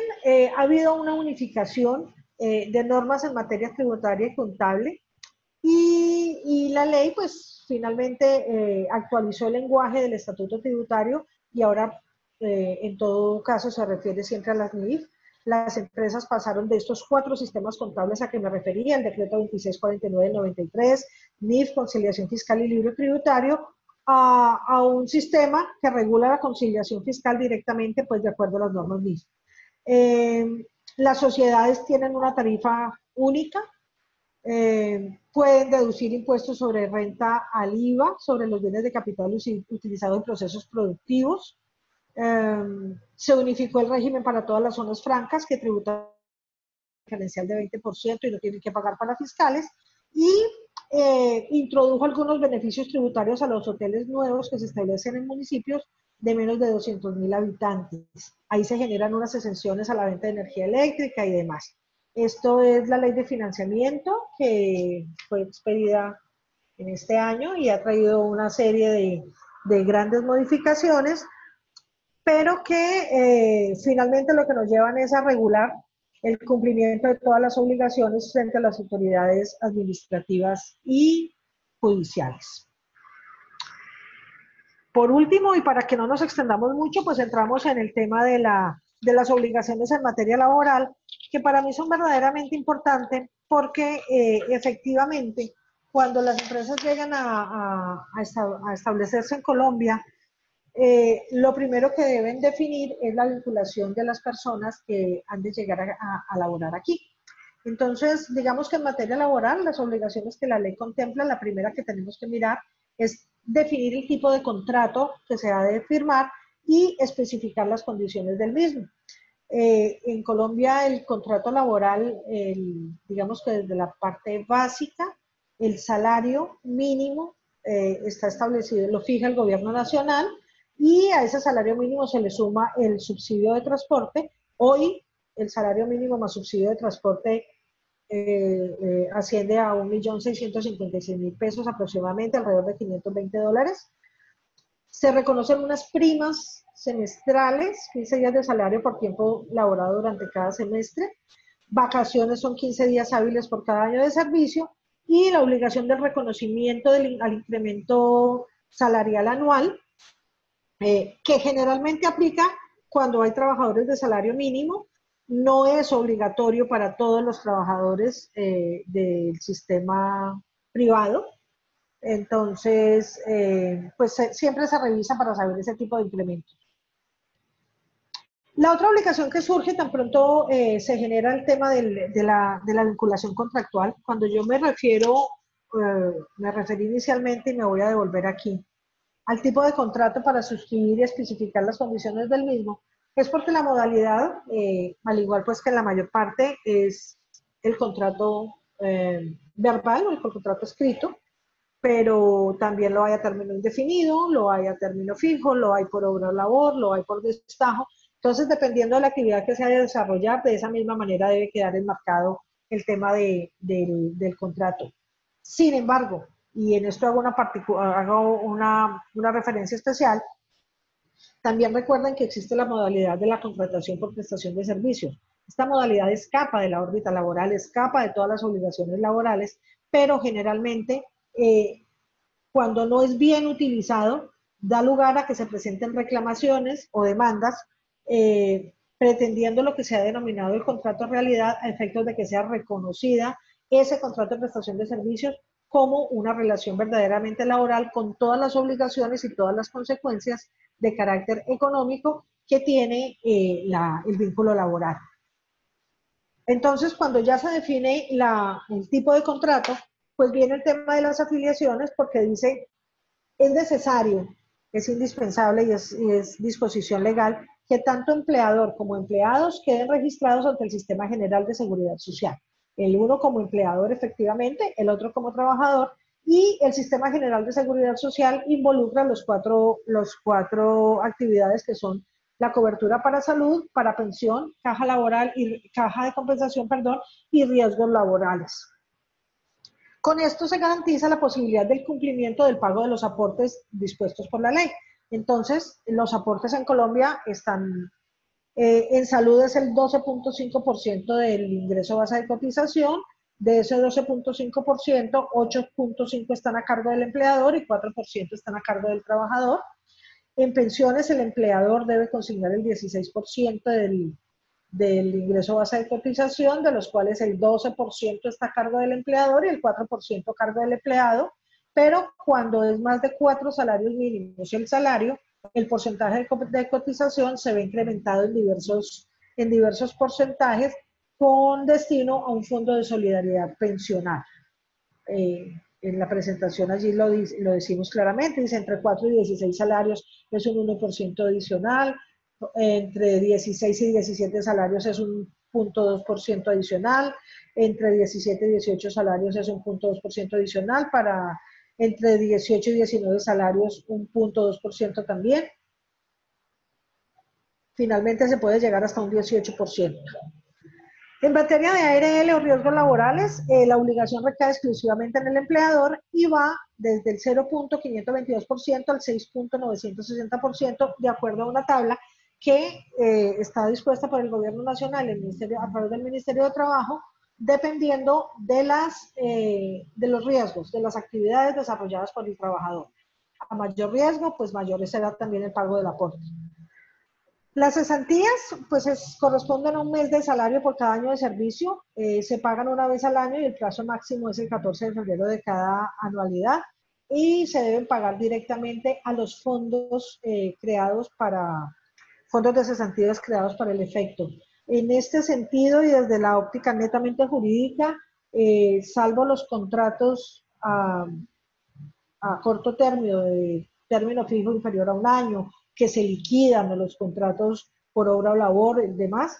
S2: ha habido una unificación de normas en materia tributaria y contable, y la ley pues finalmente actualizó el lenguaje del estatuto tributario, y ahora en todo caso se refiere siempre a las NIF. Las empresas pasaron de estos 4 sistemas contables a que me refería, el decreto 2649 del 93, NIF, conciliación fiscal y libro tributario, a un sistema que regula la conciliación fiscal directamente, pues de acuerdo a las normas NIF. Las sociedades tienen una tarifa única, Pueden deducir impuestos sobre renta al IVA, sobre los bienes de capital utilizados en procesos productivos. Se unificó el régimen para todas las zonas francas que tributan diferencial de 20% y no tienen que pagar para fiscales. Y introdujo algunos beneficios tributarios a los hoteles nuevos que se establecen en municipios de menos de 200.000 habitantes. Ahí se generan unas exenciones a la venta de energía eléctrica y demás. Esto es la ley de financiamiento que fue expedida en este año y ha traído una serie de grandes modificaciones, pero que finalmente lo que nos llevan es a regular el cumplimiento de todas las obligaciones frente a las autoridades administrativas y judiciales. Por último, y para que no nos extendamos mucho, pues entramos en el tema de las obligaciones en materia laboral, que para mí son verdaderamente importantes porque efectivamente cuando las empresas llegan a establecerse en Colombia, lo primero que deben definir es la vinculación de las personas que han de llegar a laborar aquí. Entonces, digamos que en materia laboral, las obligaciones que la ley contempla, la primera que tenemos que mirar es definir el tipo de contrato que se ha de firmar y especificar las condiciones del mismo. En Colombia, el contrato laboral, digamos que desde la parte básica, el salario mínimo está establecido, lo fija el gobierno nacional, y a ese salario mínimo se le suma el subsidio de transporte. Hoy el salario mínimo más subsidio de transporte asciende a 1.656.000 pesos aproximadamente, alrededor de $520. Se reconocen unas primas semestrales, 15 días de salario por tiempo laborado durante cada semestre. Vacaciones son 15 días hábiles por cada año de servicio, y la obligación del reconocimiento al incremento salarial anual, que generalmente aplica cuando hay trabajadores de salario mínimo. No es obligatorio para todos los trabajadores del sistema privado. Entonces, pues siempre se revisa para saber ese tipo de incrementos. La otra obligación que surge tan pronto se genera el tema de la vinculación contractual. Cuando yo me referí inicialmente y me voy a devolver aquí, al tipo de contrato para suscribir y especificar las condiciones del mismo, es porque la modalidad, al igual pues que la mayor parte, es el contrato verbal o el contrato escrito, pero también lo hay a término indefinido, lo hay a término fijo, lo hay por obra o labor, lo hay por destajo. Entonces, dependiendo de la actividad que se haya de desarrollar, de esa misma manera debe quedar enmarcado el tema del contrato. Sin embargo, y en esto hago una referencia especial, también recuerden que existe la modalidad de la contratación por prestación de servicios. Esta modalidad escapa de la órbita laboral, escapa de todas las obligaciones laborales, pero generalmente cuando no es bien utilizado, da lugar a que se presenten reclamaciones o demandas pretendiendo lo que se ha denominado el contrato de realidad, a efectos de que sea reconocida ese contrato de prestación de servicios como una relación verdaderamente laboral, con todas las obligaciones y todas las consecuencias de carácter económico que tiene el vínculo laboral. Entonces, cuando ya se define el tipo de contrato, pues viene el tema de las afiliaciones, porque dice, es necesario, es indispensable y es disposición legal que tanto empleador como empleados queden registrados ante el Sistema General de Seguridad Social. El uno como empleador, efectivamente, el otro como trabajador, y el Sistema General de Seguridad Social involucra los cuatro actividades que son la cobertura para salud, para pensión, caja laboral y caja de compensación, perdón, y riesgos laborales. Con esto se garantiza la posibilidad del cumplimiento del pago de los aportes dispuestos por la ley. Entonces, los aportes en Colombia están, en salud es el 12.5% del ingreso base de cotización. De ese 12.5%, 8.5% están a cargo del empleador y 4% están a cargo del trabajador. En pensiones, el empleador debe consignar el 16% del ingreso base de cotización, de los cuales el 12% está a cargo del empleador y el 4% a cargo del empleado, pero cuando es más de 4 salarios mínimos el salario, el porcentaje de cotización se ve incrementado en diversos porcentajes, con destino a un fondo de solidaridad pensional. En la presentación allí lo decimos claramente, dice entre 4 y 16 salarios es un 1% adicional, entre 16 y 17 salarios es un 0.2% adicional, entre 17 y 18 salarios es un 0.2% adicional, para entre 18 y 19 salarios un 0.2% también. Finalmente se puede llegar hasta un 18%. En materia de ARL o riesgos laborales, la obligación recae exclusivamente en el empleador y va desde el 0.522% al 6.960%, de acuerdo a una tabla que está dispuesta por el Gobierno Nacional a través del Ministerio de Trabajo, dependiendo de los riesgos, de las actividades desarrolladas por el trabajador. A mayor riesgo, pues mayor será también el pago del aporte. Las cesantías, pues corresponden a un mes de salario por cada año de servicio, se pagan una vez al año y el plazo máximo es el 14 de febrero de cada anualidad y se deben pagar directamente a los fondos fondos de cesantías creados para el efecto. En este sentido y desde la óptica netamente jurídica, salvo los contratos a corto término, de término fijo inferior a un año, que se liquidan, o los contratos por obra o labor y demás,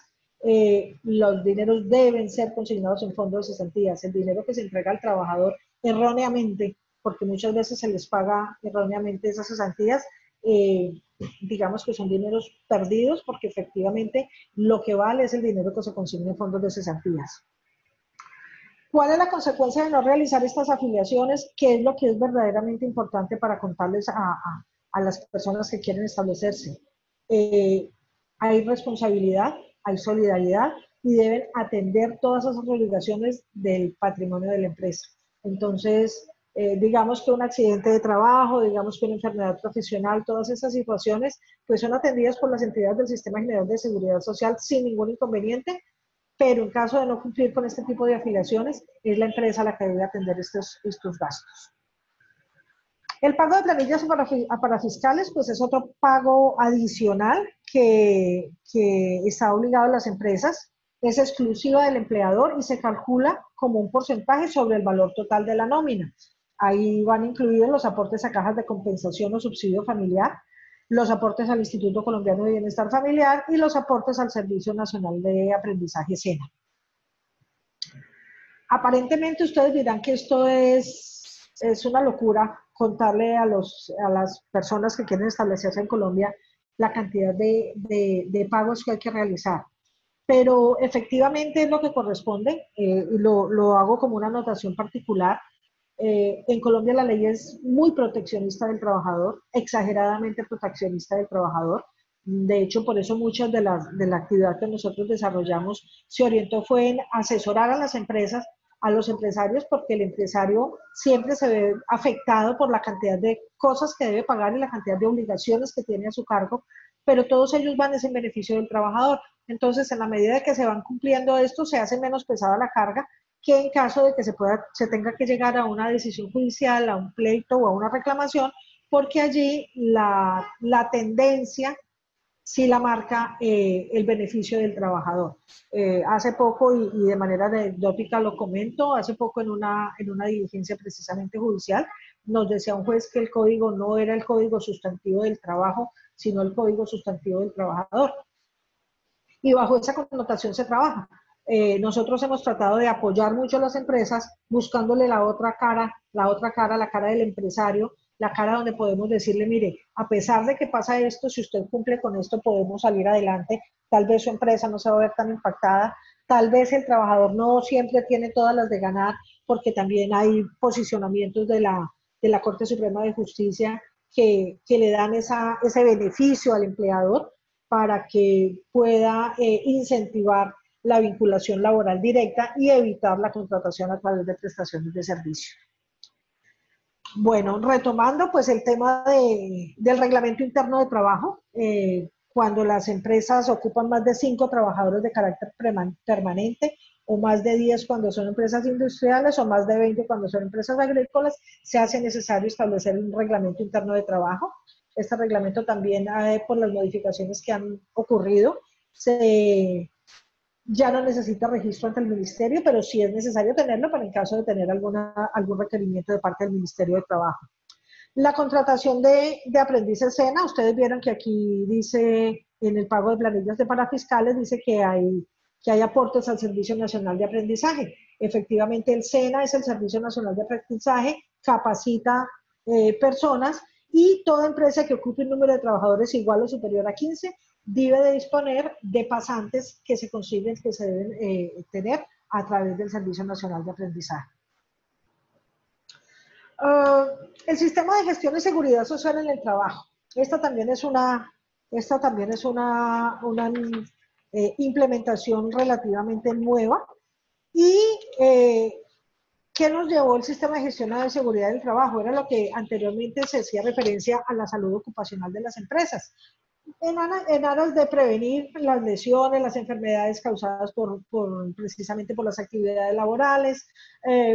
S2: los dineros deben ser consignados en fondos de cesantías. El dinero que se entrega al trabajador erróneamente, porque muchas veces se les paga erróneamente esas cesantías, digamos que son dineros perdidos, porque efectivamente lo que vale es el dinero que se consigna en fondos de cesantías. ¿Cuál es la consecuencia de no realizar estas afiliaciones? ¿Qué es lo que es verdaderamente importante para contarles a las personas que quieren establecerse? Hay responsabilidad, hay solidaridad y deben atender todas esas obligaciones del patrimonio de la empresa. Entonces, digamos que un accidente de trabajo, digamos que una enfermedad profesional, todas esas situaciones, pues son atendidas por las entidades del Sistema General de Seguridad Social sin ningún inconveniente, pero en caso de no cumplir con este tipo de afiliaciones, es la empresa la que debe atender estos gastos. El pago de planillas para fiscales, pues es otro pago adicional que está obligado a las empresas, es exclusiva del empleador y se calcula como un porcentaje sobre el valor total de la nómina. Ahí van incluidos los aportes a cajas de compensación o subsidio familiar, los aportes al Instituto Colombiano de Bienestar Familiar y los aportes al Servicio Nacional de Aprendizaje SENA. Aparentemente ustedes dirán que esto es una locura, contarle a las personas que quieren establecerse en Colombia la cantidad de pagos que hay que realizar. Pero efectivamente es lo que corresponde, y lo hago como una anotación particular. En Colombia la ley es muy proteccionista del trabajador, exageradamente proteccionista del trabajador. De hecho, por eso muchas de la actividad que nosotros desarrollamos se orientó fue en asesorar a las empresas, a los empresarios, porque el empresario siempre se ve afectado por la cantidad de cosas que debe pagar y la cantidad de obligaciones que tiene a su cargo, pero todos ellos van en beneficio del trabajador. Entonces, en la medida de que se van cumpliendo esto, se hace menos pesada la carga, que en caso de que se tenga que llegar a una decisión judicial, a un pleito o a una reclamación, porque allí la tendencia sí la marca el beneficio del trabajador. Hace poco, y de manera anecdótica lo comento, hace poco en una diligencia precisamente judicial, nos decía un juez que el código no era el código sustantivo del trabajo, sino el código sustantivo del trabajador. Y bajo esa connotación se trabaja. Nosotros hemos tratado de apoyar mucho a las empresas buscándole la cara del empresario, la cara donde podemos decirle, mire, a pesar de que pasa esto, si usted cumple con esto, podemos salir adelante. Tal vez su empresa no se va a ver tan impactada, tal vez el trabajador no siempre tiene todas las de ganar, porque también hay posicionamientos de la Corte Suprema de Justicia que le dan ese beneficio al empleador para que pueda incentivar la vinculación laboral directa y evitar la contratación a través de prestaciones de servicio. Bueno, retomando pues el tema del reglamento interno de trabajo, cuando las empresas ocupan más de 5 trabajadores de carácter permanente, o más de 10 cuando son empresas industriales, o más de 20 cuando son empresas agrícolas, se hace necesario establecer un reglamento interno de trabajo. Este reglamento también, por las modificaciones que han ocurrido, ya no necesita registro ante el ministerio, pero sí es necesario tenerlo para en caso de tener algún requerimiento de parte del Ministerio de Trabajo. La contratación de aprendices SENA, ustedes vieron que aquí dice, en el pago de planillas de parafiscales, dice que hay aportes al Servicio Nacional de Aprendizaje. Efectivamente, el SENA es el Servicio Nacional de Aprendizaje, capacita personas y toda empresa que ocupe un número de trabajadores igual o superior a 15 debe de disponer de pasantes que se consiguen, que se deben tener a través del Servicio Nacional de Aprendizaje. El sistema de gestión de seguridad social en el trabajo. Esta también es una implementación relativamente nueva. ¿Y qué nos llevó el sistema de gestión de seguridad del trabajo? Era lo que anteriormente se hacía referencia a la salud ocupacional de las empresas. En aras de prevenir las lesiones, las enfermedades causadas precisamente por las actividades laborales,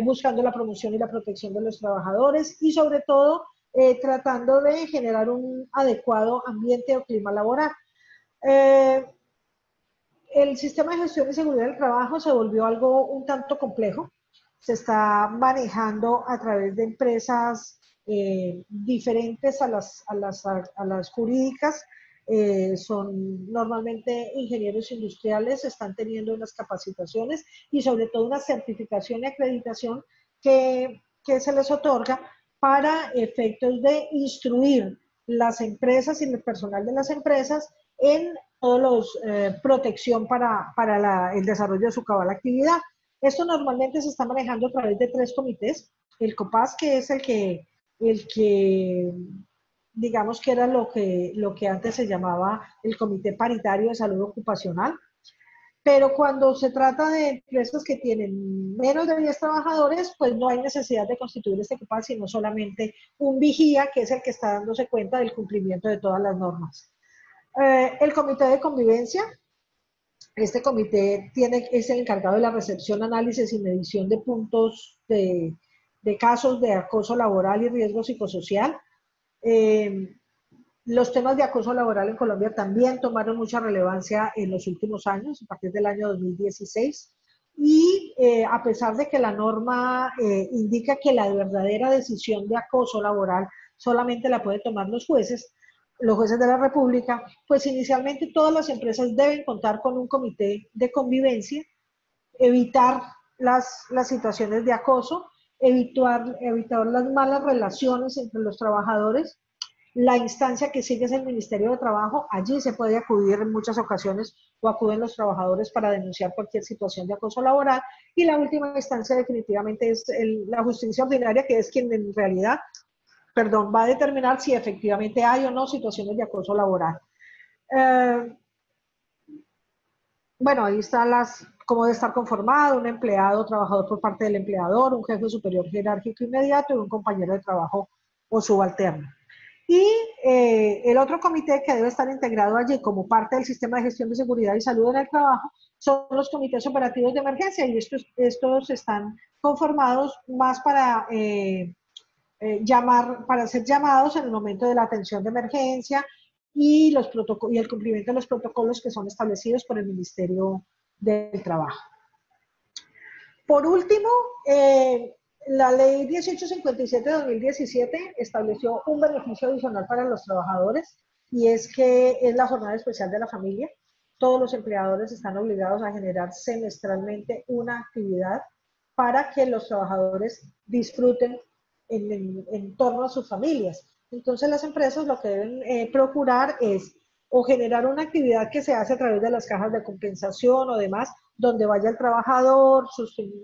S2: buscando la promoción y la protección de los trabajadores y sobre todo tratando de generar un adecuado ambiente o clima laboral. El sistema de gestión y seguridad del trabajo se volvió algo un tanto complejo. Se está manejando a través de empresas diferentes a las jurídicas. Son normalmente ingenieros industriales, están teniendo unas capacitaciones y sobre todo una certificación y acreditación que se les otorga para efectos de instruir las empresas y el personal de las empresas en todos los protección para el desarrollo de su cabal actividad. Esto normalmente se está manejando a través de 3 comités. El COPAS, que es el que digamos que era lo que antes se llamaba el Comité Paritario de Salud Ocupacional. Pero cuando se trata de empresas que tienen menos de 10 trabajadores, pues no hay necesidad de constituir este COPAS, sino solamente un vigía, que es el que está dándose cuenta del cumplimiento de todas las normas. El comité de convivencia, este comité es el encargado de la recepción, análisis y medición de puntos de casos de acoso laboral y riesgo psicosocial. Los temas de acoso laboral en Colombia también tomaron mucha relevancia en los últimos años, a partir del año 2016, y a pesar de que la norma indica que la verdadera decisión de acoso laboral solamente la pueden tomar los jueces de la República, pues inicialmente todas las empresas deben contar con un comité de convivencia, evitar las situaciones de acoso, evitar las malas relaciones entre los trabajadores. La instancia que sigue es el Ministerio de Trabajo, allí se puede acudir en muchas ocasiones o acuden los trabajadores para denunciar cualquier situación de acoso laboral, y la última instancia definitivamente es la justicia ordinaria, que es quien en realidad va a determinar si efectivamente hay o no situaciones de acoso laboral. Bueno, ahí están cómo debe estar conformado: un empleado trabajador por parte del empleador, un jefe superior jerárquico inmediato y un compañero de trabajo o subalterno. Y el otro comité que debe estar integrado allí como parte del sistema de gestión de seguridad y salud en el trabajo son los comités operativos de emergencia, y estos están conformados más para para ser llamados en el momento de la atención de emergencia y el cumplimiento de los protocolos que son establecidos por el Ministerio del Trabajo. Por último, la ley 1857 de 2017 estableció un beneficio adicional para los trabajadores, y es que es la jornada especial de la familia. Todos los empleadores están obligados a generar semestralmente una actividad para que los trabajadores disfruten en torno a sus familias. Entonces las empresas lo que deben procurar es o generar una actividad que se hace a través de las cajas de compensación o demás, donde vaya el trabajador,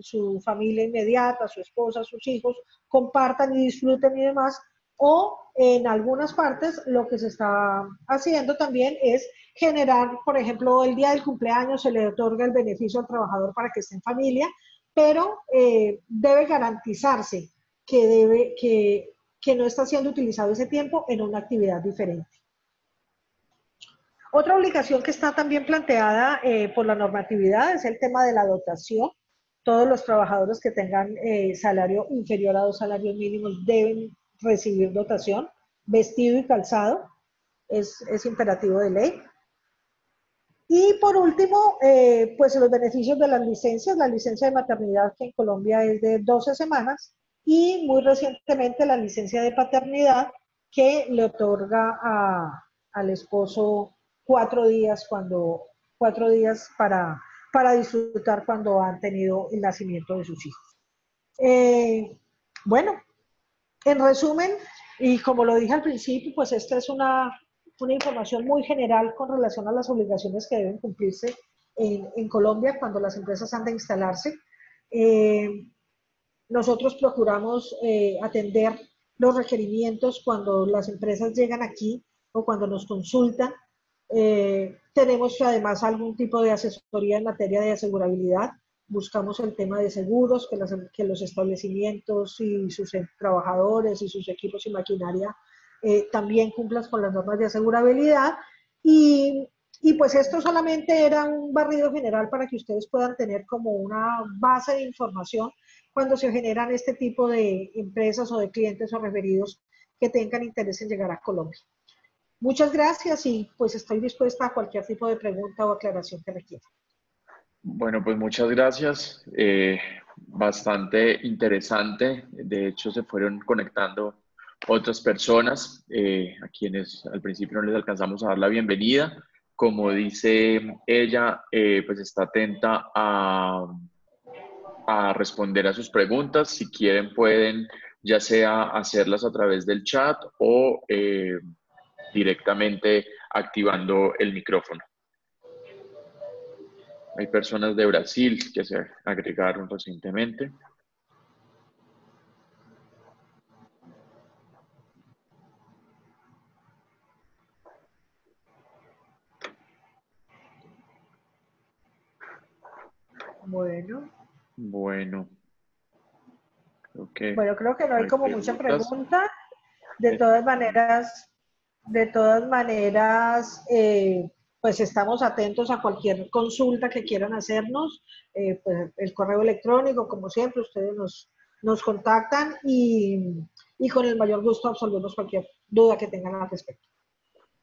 S2: su familia inmediata, su esposa, sus hijos, compartan y disfruten y demás. O en algunas partes lo que se está haciendo también es generar, por ejemplo, el día del cumpleaños se le otorga el beneficio al trabajador para que esté en familia, pero debe garantizarse que no está siendo utilizado ese tiempo en una actividad diferente. Otra obligación que está también planteada por la normatividad es el tema de la dotación. Todos los trabajadores que tengan salario inferior a 2 salarios mínimos deben recibir dotación, vestido y calzado, es imperativo de ley. Y por último, pues los beneficios de las licencias, la licencia de maternidad que en Colombia es de 12 semanas y muy recientemente la licencia de paternidad que le otorga al esposo 4 días, 4 días para disfrutar cuando han tenido el nacimiento de sus hijos. Bueno, en resumen, y como lo dije al principio, pues esta es una información muy general con relación a las obligaciones que deben cumplirse en Colombia cuando las empresas han de instalarse. Nosotros procuramos atender los requerimientos cuando las empresas llegan aquí o cuando nos consultan. Tenemos además algún tipo de asesoría en materia de asegurabilidad. Buscamos el tema de seguros, que los establecimientos y sus trabajadores y sus equipos y maquinaria también cumplan con las normas de asegurabilidad. Y pues esto solamente era un barrido general para que ustedes puedan tener como una base de información cuando se generan este tipo de empresas o de clientes o referidos que tengan interés en llegar a Colombia. Muchas gracias y pues estoy dispuesta a cualquier tipo de pregunta o aclaración que requiera.
S1: Bueno, pues muchas gracias. Bastante interesante. De hecho, se fueron conectando otras personas a quienes al principio no les alcanzamos a dar la bienvenida. Como dice ella, pues está atenta a responder a sus preguntas. Si quieren, pueden ya sea hacerlas a través del chat o directamente activando el micrófono. Hay personas de Brasil que se agregaron recientemente.
S2: Bueno,
S1: Okay.
S2: bueno, creo que no
S1: No
S2: hay
S1: hay
S2: como mucha
S1: preguntas.
S2: pregunta. De todas maneras, pues estamos atentos a cualquier consulta que quieran hacernos. Pues el correo electrónico, como siempre, ustedes nos contactan y con el mayor gusto absolvemos cualquier duda que tengan al respecto.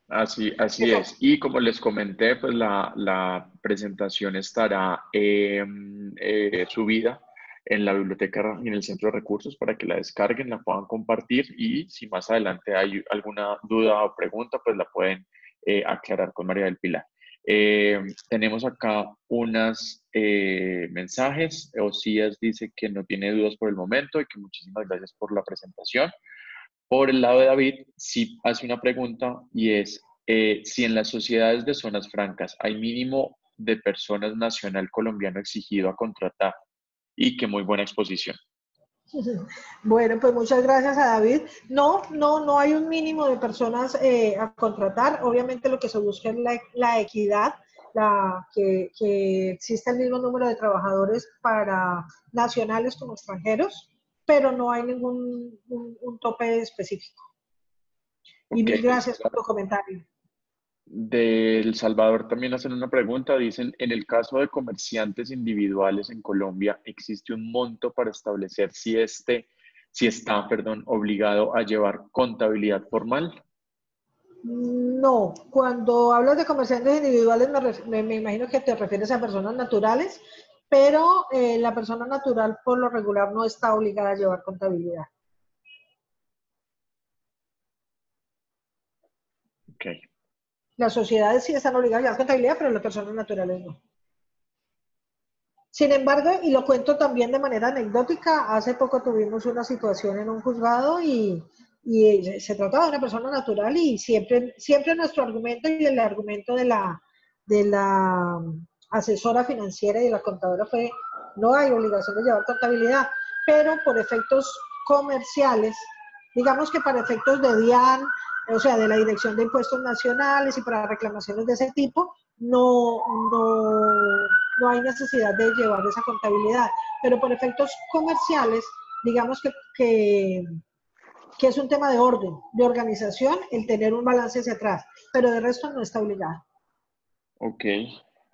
S1: Así
S2: Eso.
S1: es. Y como les comenté, pues la presentación estará subida en la biblioteca y en el centro de recursos para que la descarguen, la puedan compartir y si más adelante hay alguna duda o pregunta, pues la pueden aclarar con María del Pilar. Tenemos acá unos mensajes. Osías dice que no tiene dudas por el momento y que muchísimas gracias por la presentación. Por el lado de David, sí hace una pregunta y es si en las sociedades de zonas francas hay mínimo de personas nacional colombiano exigido a contratar y que muy buena exposición.
S2: Bueno, pues muchas gracias a David. No hay un mínimo de personas a contratar. Obviamente lo que se busca es la equidad, que exista el mismo número de trabajadores para nacionales como extranjeros, pero no hay ningún un tope específico. Y
S1: Ok,
S2: mil gracias por tu comentario.
S1: de El Salvador también hacen una pregunta. Dicen, en el caso de comerciantes individuales en Colombia, ¿existe un monto para establecer si está, perdón, obligado a llevar contabilidad formal?
S2: No, cuando hablas de comerciantes individuales me imagino que te refieres a personas naturales, pero la persona natural por lo regular no está obligada a llevar contabilidad.
S1: Ok.
S2: Las sociedades sí están obligadas a llevar contabilidad, pero las personas naturales no. Sin embargo, y lo cuento también de manera anecdótica, hace poco tuvimos una situación en un juzgado y se trataba de una persona natural y siempre nuestro argumento y el argumento de la asesora financiera y de la contadora fue no hay obligación de llevar contabilidad, pero por efectos comerciales, digamos que para efectos de DIAN, o sea, de la Dirección de Impuestos Nacionales y para reclamaciones de ese tipo, no hay necesidad de llevar esa contabilidad, pero por efectos comerciales, digamos que es un tema de orden, de organización, el tener un balance hacia atrás, pero de resto no está obligado.
S1: Ok.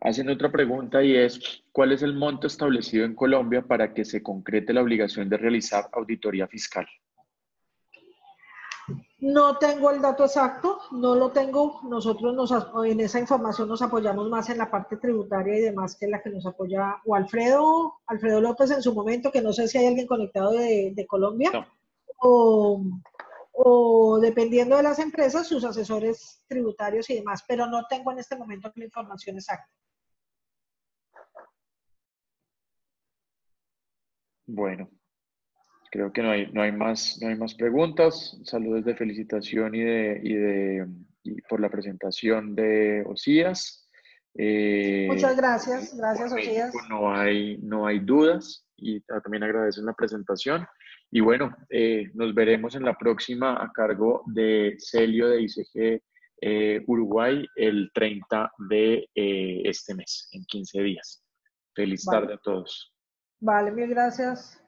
S1: Hacen otra pregunta y es, ¿cuál es el monto establecido en Colombia para que se concrete la obligación de realizar auditoría fiscal?
S2: No tengo el dato exacto, no lo tengo. Nosotros en esa información nos apoyamos más en la parte tributaria y demás que en la que nos apoya o Alfredo López en su momento, que no sé si hay alguien conectado de Colombia,
S1: No.
S2: o, o dependiendo de las empresas, sus asesores tributarios y demás, pero no tengo en este momento la información exacta.
S1: Bueno, creo que no hay más preguntas. Saludos de felicitación y por la presentación de OSIAS.
S2: Muchas gracias,
S1: Por
S2: gracias,
S1: México
S2: Osías.
S1: no hay dudas y también agradecen la presentación. Y bueno, nos veremos en la próxima a cargo de Celio de ICG Uruguay el 30 de este mes, en 15 días. Feliz
S2: Vale,
S1: tarde a todos.
S2: vale, mil gracias.